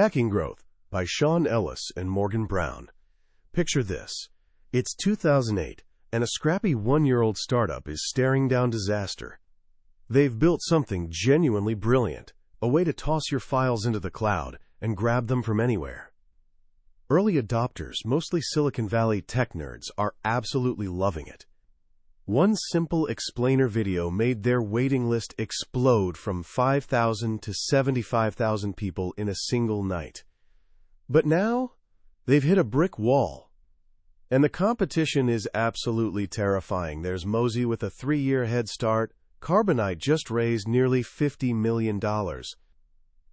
Hacking Growth by Sean Ellis and Morgan Brown. Picture this. It's 2008, and a scrappy one-year-old startup is staring down disaster. They've built something genuinely brilliant, a way to toss your files into the cloud and grab them from anywhere. Early adopters, mostly Silicon Valley tech nerds, are absolutely loving it. One simple explainer video made their waiting list explode from 5,000 to 75,000 people in a single night. But now, they've hit a brick wall. And the competition is absolutely terrifying. There's Mozy with a 3-year head start. Carbonite just raised nearly $50 million.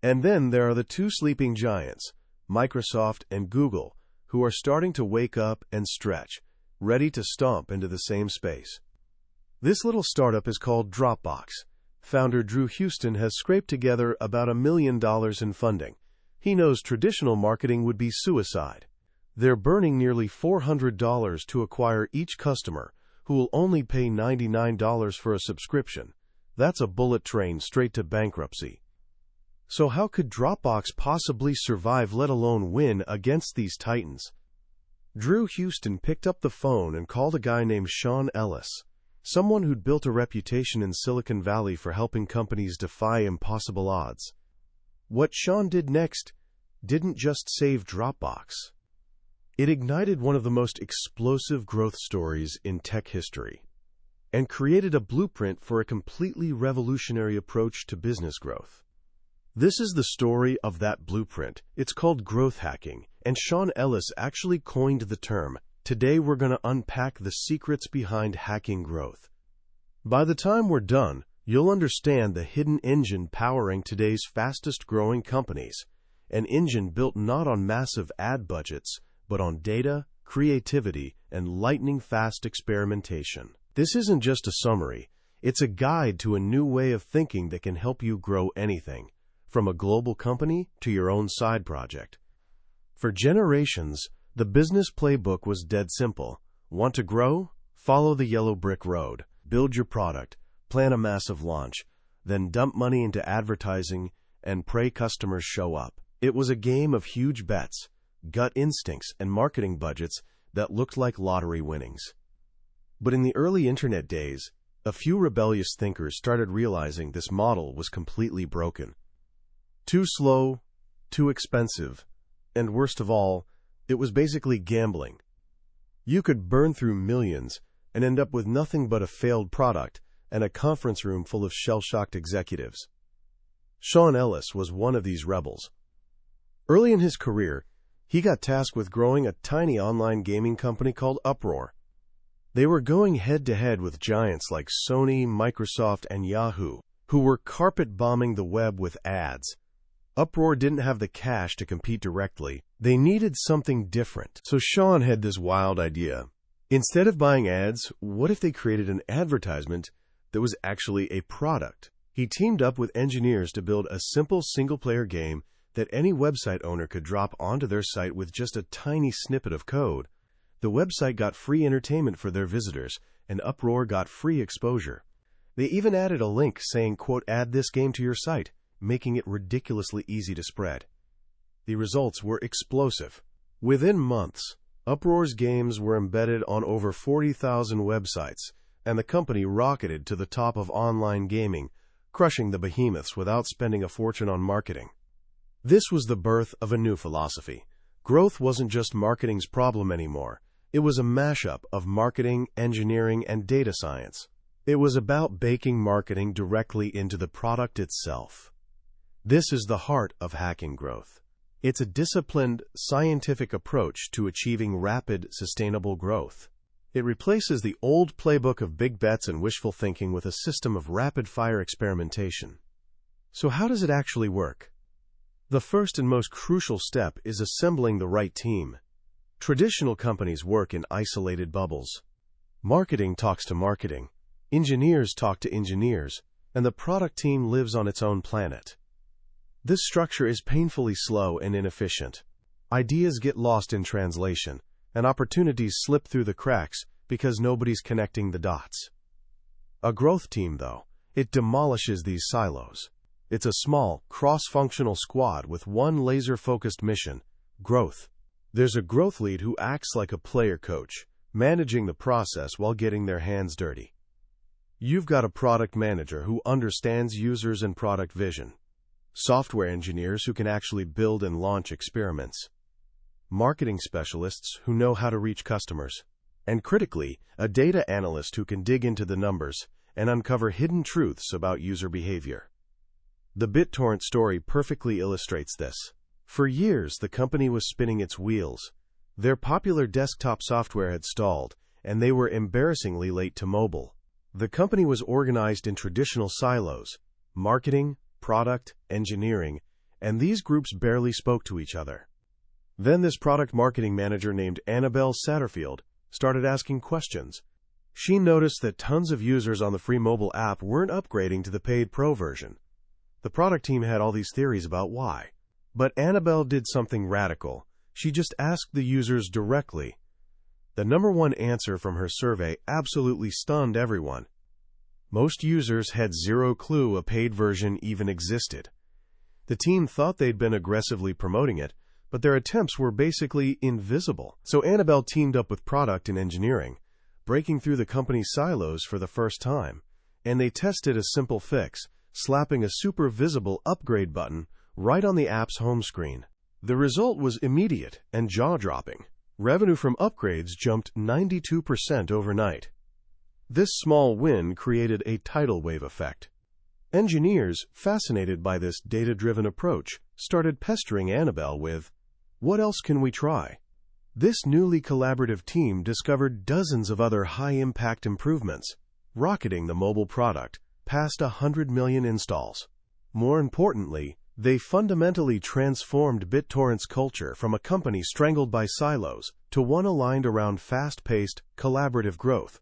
And then there are the two sleeping giants, Microsoft and Google, who are starting to wake up and stretch, ready to stomp into the same space. This little startup is called Dropbox. Founder Drew Houston has scraped together about $1 million in funding. He knows traditional marketing would be suicide. They're burning nearly $400 to acquire each customer, who will only pay $99 for a subscription. That's a bullet train straight to bankruptcy. So how could Dropbox possibly survive, let alone win, against these titans? Drew Houston picked up the phone and called a guy named Sean Ellis, someone who'd built a reputation in Silicon Valley for helping companies defy impossible odds. What Sean did next didn't just save Dropbox. It ignited one of the most explosive growth stories in tech history and created a blueprint for a completely revolutionary approach to business growth. This is the story of that blueprint. It's called growth hacking, and Sean Ellis actually coined the term. Today we're going to unpack the secrets behind hacking growth. By the time we're done, you'll understand the hidden engine powering today's fastest-growing companies, an engine built not on massive ad budgets, but on data, creativity, and lightning-fast experimentation. This isn't just a summary. It's a guide to a new way of thinking that can help you grow anything, from a global company to your own side project. For generations, the business playbook was dead simple. Want to grow? Follow the yellow brick road. Build your product, plan a massive launch, then dump money into advertising and pray customers show up. It was a game of huge bets, gut instincts, and marketing budgets that looked like lottery winnings. But in the early internet days, a few rebellious thinkers started realizing this model was completely broken. Too slow, too expensive, and worst of all, it was basically gambling. You could burn through millions and end up with nothing but a failed product and a conference room full of shell-shocked executives. Sean Ellis was one of these rebels. Early in his career, he got tasked with growing a tiny online gaming company called Uproar. They were going head-to-head with giants like Sony, Microsoft, and Yahoo, who were carpet-bombing the web with ads. Uproar didn't have the cash to compete directly. They needed something different. So Sean had this wild idea. Instead of buying ads, what if they created an advertisement that was actually a product? He teamed up with engineers to build a simple single-player game that any website owner could drop onto their site with just a tiny snippet of code. The website got free entertainment for their visitors, and Uproar got free exposure. They even added a link saying, quote, "Add this game to your site," making it ridiculously easy to spread. The results were explosive. Within months, Uproar's games were embedded on over 40,000 websites, and the company rocketed to the top of online gaming, crushing the behemoths without spending a fortune on marketing. This was the birth of a new philosophy. Growth wasn't just marketing's problem anymore. It was a mashup of marketing, engineering, and data science. It was about baking marketing directly into the product itself. This is the heart of hacking growth. It's a disciplined, scientific approach to achieving rapid, sustainable growth. It replaces the old playbook of big bets and wishful thinking with a system of rapid-fire experimentation. So how does it actually work? The first and most crucial step is assembling the right team. Traditional companies work in isolated bubbles. Marketing talks to marketing, engineers talk to engineers, and the product team lives on its own planet. This structure is painfully slow and inefficient. Ideas get lost in translation, and opportunities slip through the cracks because nobody's connecting the dots. A growth team, though, it demolishes these silos. It's a small, cross-functional squad with one laser-focused mission: growth. There's a growth lead who acts like a player coach, managing the process while getting their hands dirty. You've got a product manager who understands users and product vision, software engineers who can actually build and launch experiments, marketing specialists who know how to reach customers, and critically, a data analyst who can dig into the numbers and uncover hidden truths about user behavior. The BitTorrent story perfectly illustrates this. For years, the company was spinning its wheels. Their popular desktop software had stalled, and they were embarrassingly late to mobile. The company was organized in traditional silos: marketing, product, engineering, and these groups barely spoke to each other. Then this product marketing manager named Annabelle Satterfield started asking questions. She noticed that tons of users on the free mobile app weren't upgrading to the paid Pro version. The product team had all these theories about why. But Annabelle did something radical. She just asked the users directly. The number one answer from her survey absolutely stunned everyone. Most users had zero clue a paid version even existed. The team thought they'd been aggressively promoting it, but their attempts were basically invisible. So Annabelle teamed up with product and engineering, breaking through the company's silos for the first time, and they tested a simple fix: slapping a super visible upgrade button right on the app's home screen. The result was immediate and jaw-dropping. Revenue from upgrades jumped 92% overnight. This small win created a tidal wave effect. Engineers, fascinated by this data-driven approach, started pestering Annabelle with, "What else can we try?" This newly collaborative team discovered dozens of other high-impact improvements, rocketing the mobile product past 100 million installs. More importantly, they fundamentally transformed BitTorrent's culture from a company strangled by silos to one aligned around fast-paced, collaborative growth.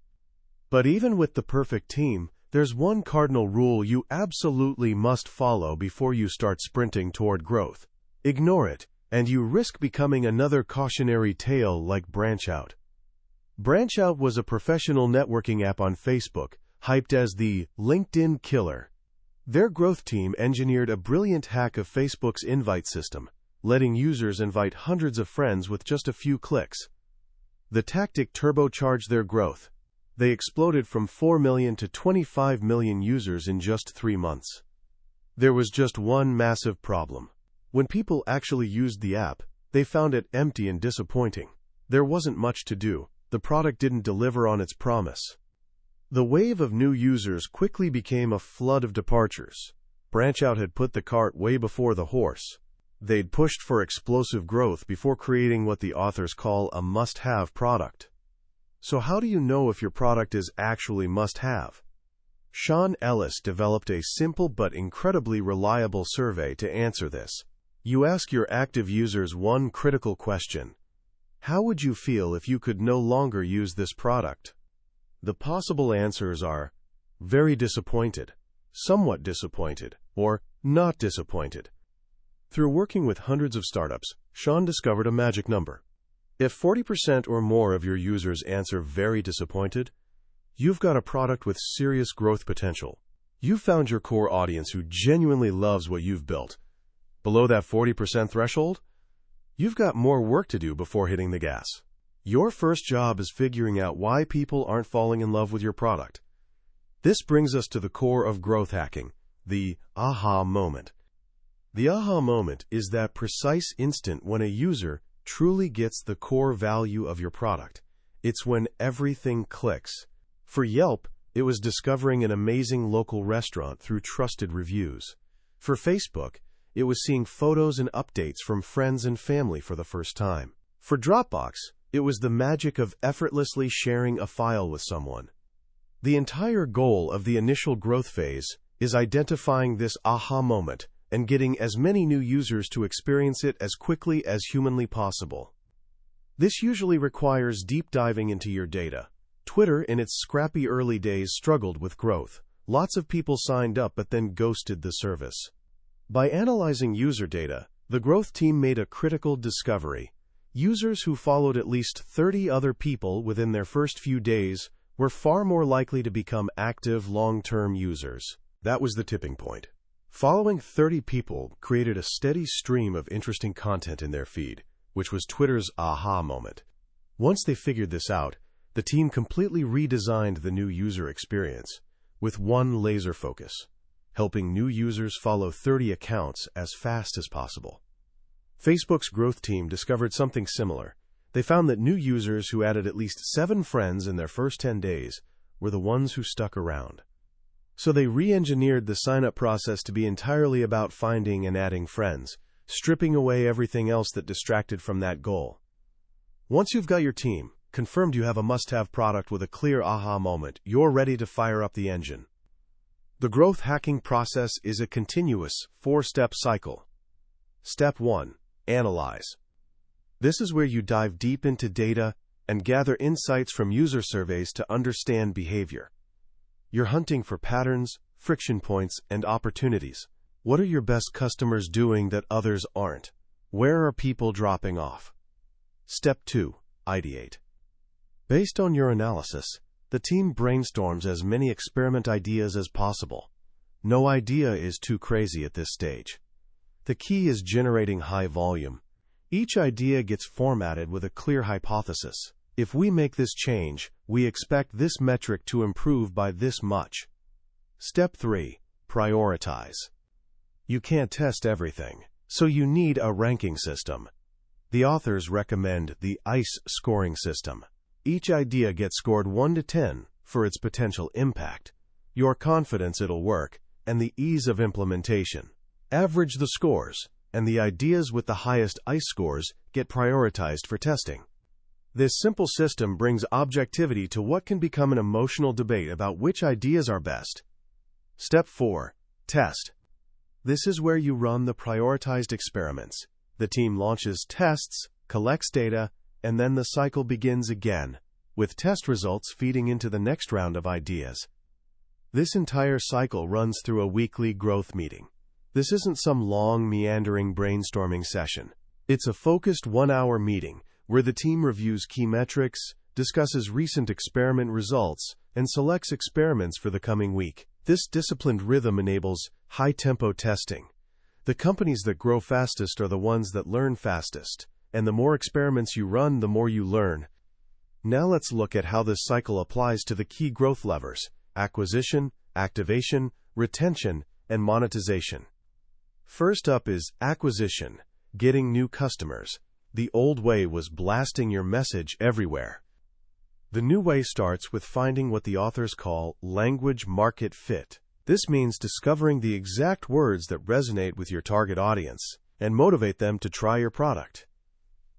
But even with the perfect team, there's one cardinal rule you absolutely must follow before you start sprinting toward growth. Ignore it, and you risk becoming another cautionary tale like Breakout. Breakout was a professional networking app on Facebook, hyped as the LinkedIn killer. Their growth team engineered a brilliant hack of Facebook's invite system, letting users invite hundreds of friends with just a few clicks. The tactic turbocharged their growth. They exploded from 4 million to 25 million users in just 3 months. There was just one massive problem. When people actually used the app, they found it empty and disappointing. There wasn't much to do. The product didn't deliver on its promise. The wave of new users quickly became a flood of departures. Breakout had put the cart way before the horse. They'd pushed for explosive growth before creating what the authors call a must-have product. So how do you know if your product is actually must-have? Sean Ellis developed a simple but incredibly reliable survey to answer this. You ask your active users one critical question: how would you feel if you could no longer use this product? The possible answers are very disappointed, somewhat disappointed, or not disappointed. Through working with hundreds of startups, Sean discovered a magic number. If 40% or more of your users answer very disappointed, you've got a product with serious growth potential. You've found your core audience who genuinely loves what you've built. Below that 40% threshold, you've got more work to do before hitting the gas. Your first job is figuring out why people aren't falling in love with your product. This brings us to the core of growth hacking, the aha moment. The aha moment is that precise instant when a user truly gets the core value of your product. It's when everything clicks. For Yelp, it was discovering an amazing local restaurant through trusted reviews. For Facebook, it was seeing photos and updates from friends and family for the first time. For Dropbox, it was the magic of effortlessly sharing a file with someone. The entire goal of the initial growth phase is identifying this aha moment and getting as many new users to experience it as quickly as humanly possible. This usually requires deep diving into your data. Twitter, in its scrappy early days, struggled with growth. Lots of people signed up but then ghosted the service. By analyzing user data, the growth team made a critical discovery. Users who followed at least 30 other people within their first few days were far more likely to become active long-term users. That was the tipping point. Following 30 people created a steady stream of interesting content in their feed, which was Twitter's aha moment. Once they figured this out, the team completely redesigned the new user experience, with one laser focus: helping new users follow 30 accounts as fast as possible. Facebook's growth team discovered something similar. They found that new users who added at least 7 friends in their first 10 days were the ones who stuck around. So they re-engineered the sign-up process to be entirely about finding and adding friends, stripping away everything else that distracted from that goal. Once you've got your team, confirmed you have a must-have product with a clear aha moment, you're ready to fire up the engine. The growth hacking process is a continuous 4-step cycle. Step 1. Analyze. This is where you dive deep into data and gather insights from user surveys to understand behavior. You're hunting for patterns, friction points, and opportunities. What are your best customers doing that others aren't? Where are people dropping off? Step 2. Ideate. Based on your analysis, the team brainstorms as many experiment ideas as possible. No idea is too crazy at this stage. The key is generating high volume. Each idea gets formatted with a clear hypothesis. If we make this change, we expect this metric to improve by this much. Step 3. Prioritize. You can't test everything, so you need a ranking system. The authors recommend the ICE scoring system. Each idea gets scored 1 to 10 for its potential impact, your confidence it'll work, and the ease of implementation. Average the scores, and the ideas with the highest ICE scores get prioritized for testing. This simple system brings objectivity to what can become an emotional debate about which ideas are best. Step 4. Test. This is where you run the prioritized experiments. The team launches tests, collects data, and then the cycle begins again, with test results feeding into the next round of ideas. This entire cycle runs through a weekly growth meeting. This isn't some long, meandering brainstorming session. It's a focused 1-hour meeting where the team reviews key metrics, discusses recent experiment results, and selects experiments for the coming week. This disciplined rhythm enables high-tempo testing. The companies that grow fastest are the ones that learn fastest, and the more experiments you run, the more you learn. Now let's look at how this cycle applies to the key growth levers: acquisition, activation, retention, and monetization. First up is acquisition, getting new customers. The old way was blasting your message everywhere. The new way starts with finding what the authors call language market fit. This means discovering the exact words that resonate with your target audience and motivate them to try your product.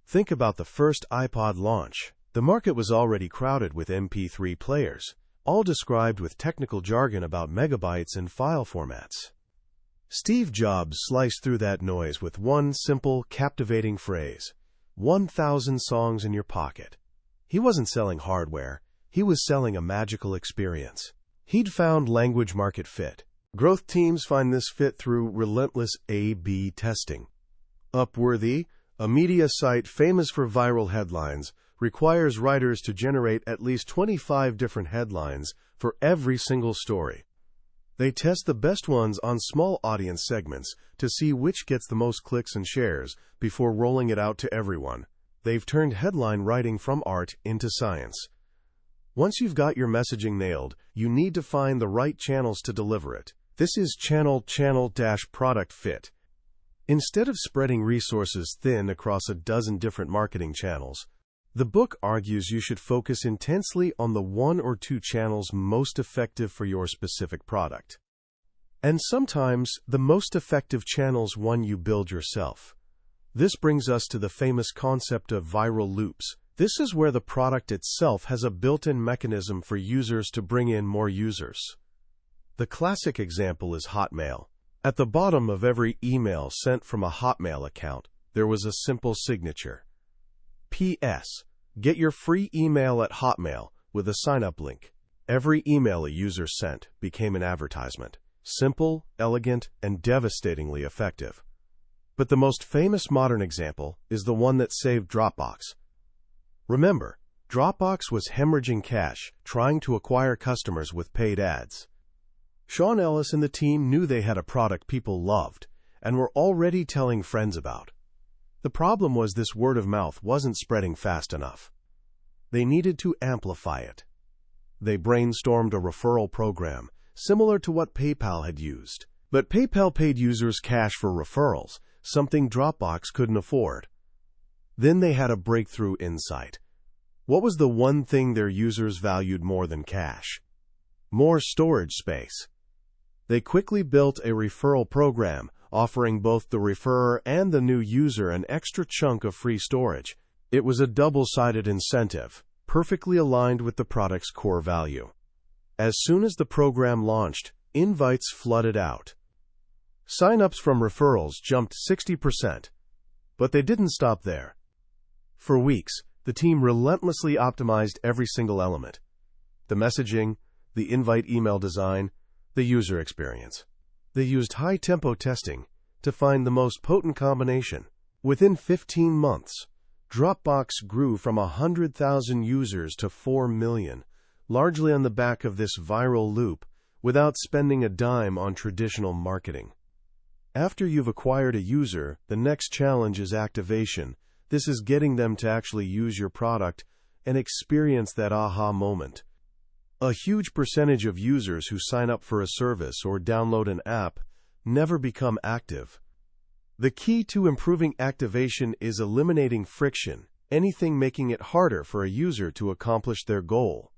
Think about the first iPod launch. The market was already crowded with MP3 players, all described with technical jargon about megabytes and file formats. Steve Jobs sliced through that noise with one simple, captivating phrase: 1,000 songs in your pocket. He wasn't selling hardware. He was selling a magical experience. He'd found language market fit. Growth teams find this fit through relentless A/B testing. Upworthy, a media site famous for viral headlines, requires writers to generate at least 25 different headlines for every single story. They test the best ones on small audience segments to see which gets the most clicks and shares before rolling it out to everyone. They've turned headline writing from art into science. Once you've got your messaging nailed, you need to find the right channels to deliver it. This is channel-product fit. Instead of spreading resources thin across a dozen different marketing channels, the book argues you should focus intensely on the 1 or 2 channels most effective for your specific product. And sometimes, the most effective channel's one you build yourself. This brings us to the famous concept of viral loops. This is where the product itself has a built-in mechanism for users to bring in more users. The classic example is Hotmail. At the bottom of every email sent from a Hotmail account, there was a simple signature: P.S. Get your free email at Hotmail with a sign-up link. Every email a user sent became an advertisement. Simple, elegant, and devastatingly effective. But the most famous modern example is the one that saved Dropbox. Remember, Dropbox was hemorrhaging cash, trying to acquire customers with paid ads. Sean Ellis and the team knew they had a product people loved and were already telling friends about. The problem was this word of mouth wasn't spreading fast enough. They needed to amplify it. They brainstormed a referral program, similar to what PayPal had used. But PayPal paid users cash for referrals, something Dropbox couldn't afford. Then they had a breakthrough insight. What was the one thing their users valued more than cash? More storage space. They quickly built a referral program, offering both the referrer and the new user an extra chunk of free storage. It was a double-sided incentive, perfectly aligned with the product's core value. As soon as the program launched, invites flooded out. Sign-ups from referrals jumped 60%. But they didn't stop there. For weeks, the team relentlessly optimized every single element: the messaging, the invite email design, the user experience. They used high-tempo testing to find the most potent combination. Within 15 months, Dropbox grew from 100,000 users to 4 million, largely on the back of this viral loop, without spending a dime on traditional marketing. After you've acquired a user, the next challenge is activation. This is getting them to actually use your product and experience that aha moment. A huge percentage of users who sign up for a service or download an app never become active. The key to improving activation is eliminating friction, anything making it harder for a user to accomplish their goal.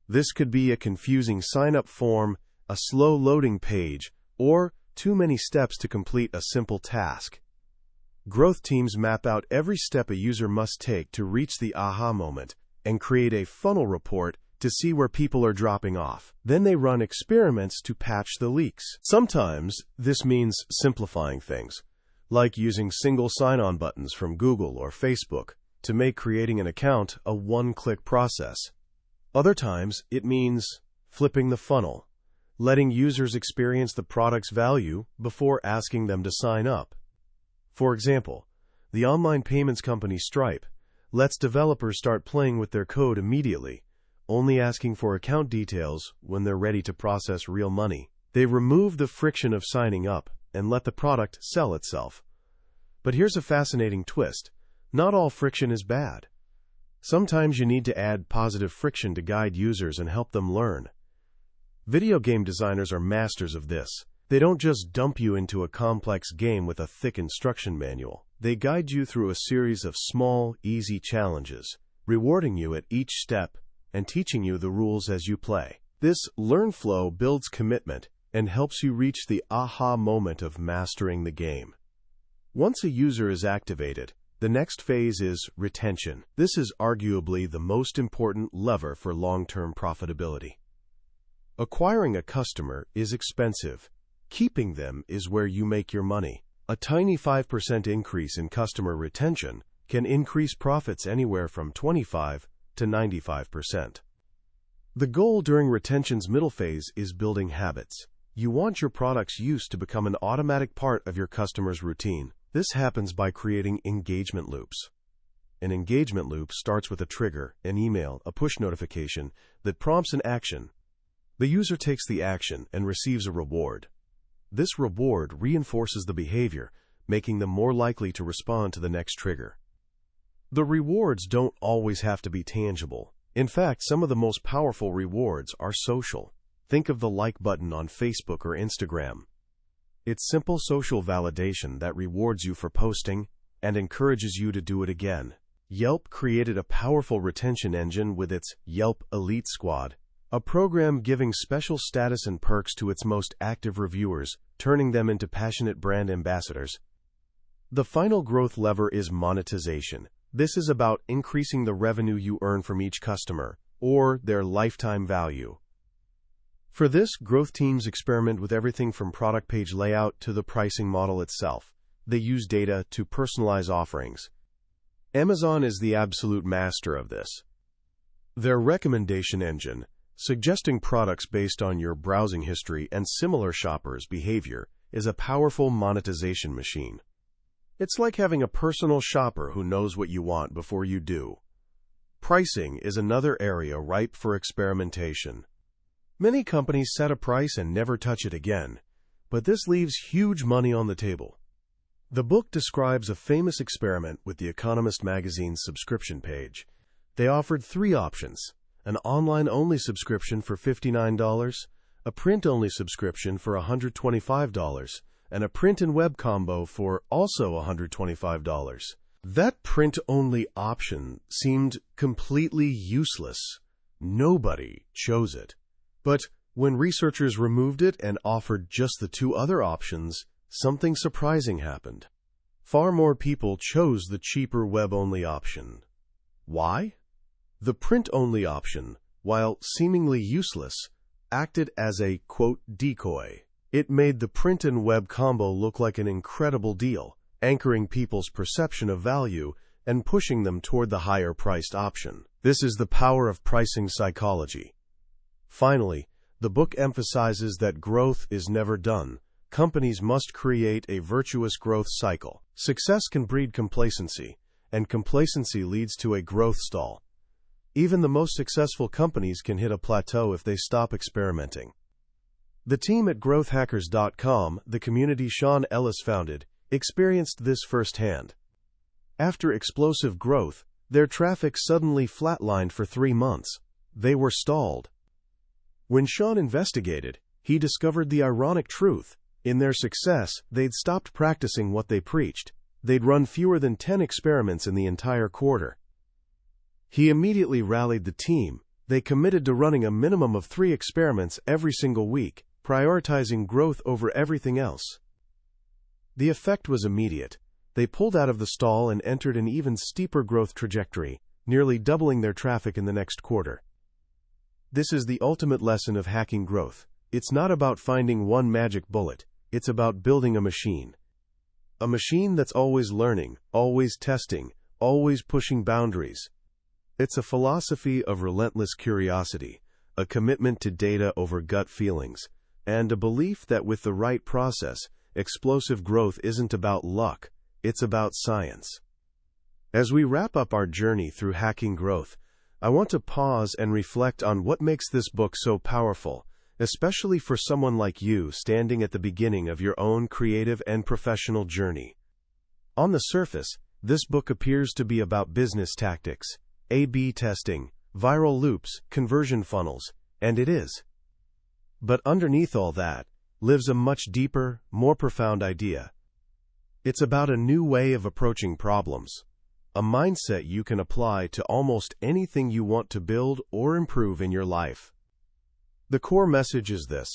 This could be a confusing sign-up form, a slow loading page, or too many steps to complete a simple task. Growth teams map out every step a user must take to reach the aha moment and create a funnel report to see where people are dropping off. Then they run experiments to patch the leaks. Sometimes this means simplifying things, like using single sign-on buttons from Google or Facebook to make creating an account a one-click process. Other times, it means flipping the funnel, letting users experience the product's value before asking them to sign up. For example, the online payments company Stripe lets developers start playing with their code immediately, only asking for account details when they're ready to process real money. They remove the friction of signing up and let the product sell itself. But here's a fascinating twist. Not all friction is bad. Sometimes you need to add positive friction to guide users and help them learn. Video game designers are masters of this. They don't just dump you into a complex game with a thick instruction manual. They guide you through a series of small, easy challenges, rewarding you at each step and teaching you the rules as you play. This learn flow builds commitment and helps you reach the aha moment of mastering the game. Once a user is activated, the next phase is retention. This is arguably the most important lever for long-term profitability. Acquiring a customer is expensive. Keeping them is where you make your money. A tiny 5% increase in customer retention can increase profits anywhere from 25 to 95%. The goal during retention's middle phase is building habits. You want your product's use to become an automatic part of your customer's routine. This happens by creating engagement loops. An engagement loop starts with a trigger, an email, a push notification that prompts an action. The user takes the action and receives a reward. This reward reinforces the behavior, making them more likely to respond to the next trigger. The rewards don't always have to be tangible. In fact, some of the most powerful rewards are social. Think of the like button on Facebook or Instagram. It's simple social validation that rewards you for posting and encourages you to do it again. Yelp created a powerful retention engine with its Yelp Elite Squad, a program giving special status and perks to its most active reviewers, turning them into passionate brand ambassadors. The final growth lever is monetization. This is about increasing the revenue you earn from each customer, or their lifetime value. For this, growth teams experiment with everything from product page layout to the pricing model itself. They use data to personalize offerings. Amazon is the absolute master of this. Their recommendation engine, suggesting products based on your browsing history and similar shoppers' behavior, is a powerful monetization machine. It's like having a personal shopper who knows what you want before you do. Pricing is another area ripe for experimentation. Many companies set a price and never touch it again, but this leaves huge money on the table. The book describes a famous experiment with The Economist magazine's subscription page. They offered three options: an online-only subscription for $59, a print-only subscription for $125, and a print and web combo for also $125. That print-only option seemed completely useless. Nobody chose it. But when researchers removed it and offered just the two other options, something surprising happened. Far more people chose the cheaper web-only option. Why? The print-only option, while seemingly useless, acted as a, quote, decoy. It made the print and web combo look like an incredible deal, anchoring people's perception of value and pushing them toward the higher-priced option. This is the power of pricing psychology. Finally, the book emphasizes that growth is never done. Companies must create a virtuous growth cycle. Success can breed complacency, and complacency leads to a growth stall. Even the most successful companies can hit a plateau if they stop experimenting. The team at growthhackers.com, the community Sean Ellis founded, experienced this firsthand. After explosive growth, their traffic suddenly flatlined for 3 months. They were stalled. When Sean investigated, he discovered the ironic truth. In their success, they'd stopped practicing what they preached. They'd run fewer than 10 experiments in the entire quarter. He immediately rallied the team. They committed to running a minimum of 3 experiments every single week, prioritizing growth over everything else. The effect was immediate. They pulled out of the stall and entered an even steeper growth trajectory, nearly doubling their traffic in the next quarter. This is the ultimate lesson of hacking growth. It's not about finding one magic bullet. It's about building a machine. A machine that's always learning, always testing, always pushing boundaries. It's a philosophy of relentless curiosity, a commitment to data over gut feelings, and a belief that with the right process, explosive growth isn't about luck, it's about science. As we wrap up our journey through hacking growth, I want to pause and reflect on what makes this book so powerful, especially for someone like you standing at the beginning of your own creative and professional journey. On the surface, this book appears to be about business tactics, A/B testing, viral loops, conversion funnels, and it is. But underneath all that lives a much deeper, more profound idea. It's about a new way of approaching problems, a mindset you can apply to almost anything you want to build or improve in your life. The core message is this: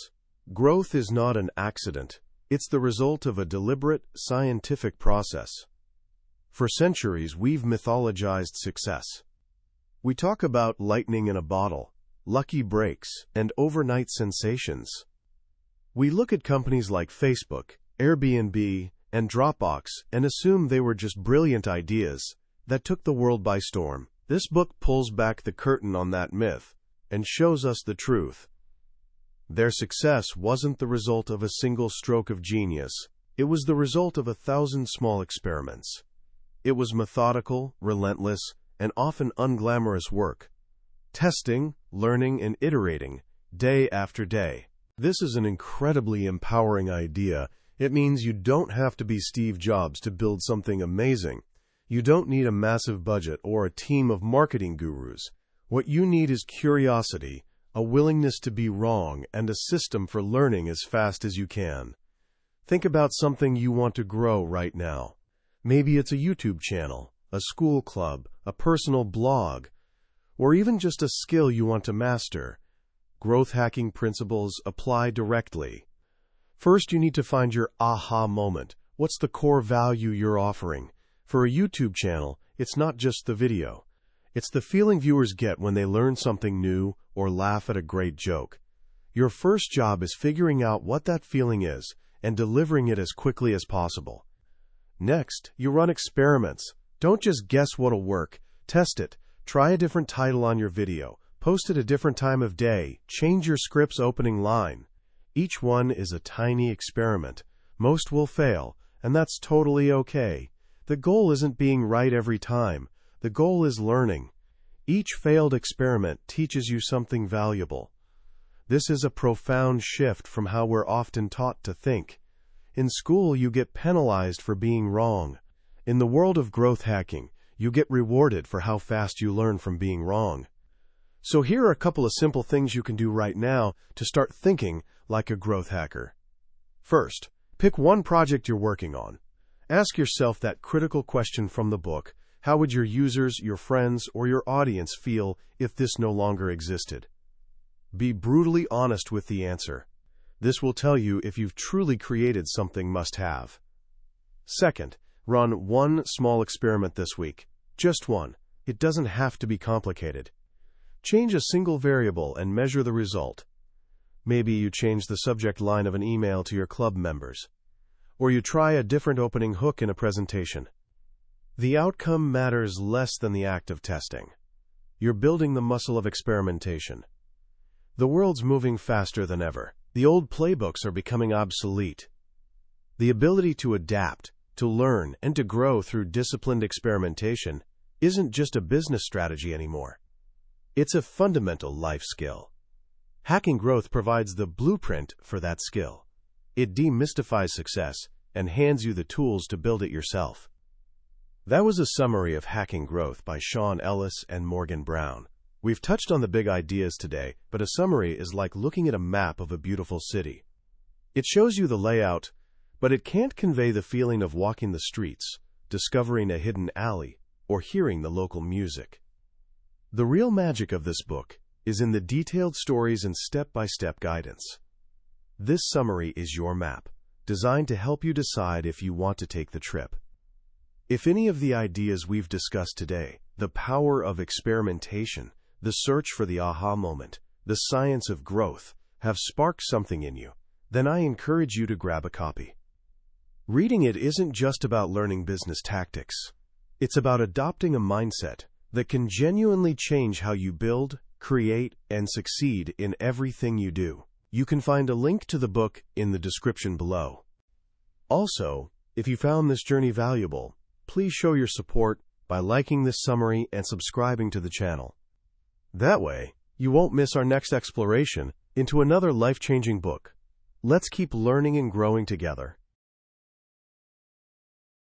growth is not an accident. It's the result of a deliberate, scientific process. For centuries, we've mythologized success. We talk about lightning in a bottle, lucky breaks, and overnight sensations. We look at companies like Facebook, Airbnb, and Dropbox and assume they were just brilliant ideas that took the world by storm. This book pulls back the curtain on that myth and shows us the truth. Their success wasn't the result of a single stroke of genius. It was the result of 1,000 small experiments. It was methodical, relentless, and often unglamorous work. Testing, learning, and iterating, day after day. This is an incredibly empowering idea. It means you don't have to be Steve Jobs to build something amazing. You don't need a massive budget or a team of marketing gurus. What you need is curiosity, a willingness to be wrong, and a system for learning as fast as you can. Think about something you want to grow right now. Maybe it's a YouTube channel, a school club, a personal blog, or even just a skill you want to master. Growth hacking principles apply directly. First, you need to find your aha moment. What's the core value you're offering? For a YouTube channel, it's not just the video. It's the feeling viewers get when they learn something new or laugh at a great joke. Your first job is figuring out what that feeling is and delivering it as quickly as possible. Next, you run experiments. Don't just guess what'll work. Test it. Try a different title on your video. Post at a different time of day. Change your script's opening line. Each one is a tiny experiment. Most will fail, and that's totally okay. The goal isn't being right every time. The goal is learning. Each failed experiment teaches you something valuable. This is a profound shift from how we're often taught to think. In school, you get penalized for being wrong. In the world of growth hacking, you get rewarded for how fast you learn from being wrong. So here are a couple of simple things you can do right now to start thinking like a growth hacker. First, pick one project you're working on. Ask yourself that critical question from the book: how would your users, your friends, or your audience feel if this no longer existed? Be brutally honest with the answer. This will tell you if you've truly created something must-have. Second, run one small experiment this week. Just one. It doesn't have to be complicated. Change a single variable and measure the result. Maybe you change the subject line of an email to your club members, or you try a different opening hook in a presentation. The outcome matters less than the act of testing. You're building the muscle of experimentation. The world's moving faster than ever. The old playbooks are becoming obsolete. The ability to adapt, to learn, and to grow through disciplined experimentation isn't just a business strategy anymore. It's a fundamental life skill. Hacking Growth provides the blueprint for that skill. It demystifies success and hands you the tools to build it yourself. That was a summary of Hacking Growth by Sean Ellis and Morgan Brown. We've touched on the big ideas today, but a summary is like looking at a map of a beautiful city. It shows you the layout, but it can't convey the feeling of walking the streets, discovering a hidden alley, or hearing the local music. The real magic of this book is in the detailed stories and step-by-step guidance. This summary is your map, designed to help you decide if you want to take the trip. If any of the ideas we've discussed today, the power of experimentation, the search for the aha moment, the science of growth, have sparked something in you, then I encourage you to grab a copy. Reading it isn't just about learning business tactics. It's about adopting a mindset that can genuinely change how you build, create, and succeed in everything you do. You can find a link to the book in the description below. Also, if you found this journey valuable, please show your support by liking this summary and subscribing to the channel. That way, you won't miss our next exploration into another life-changing book. Let's keep learning and growing together.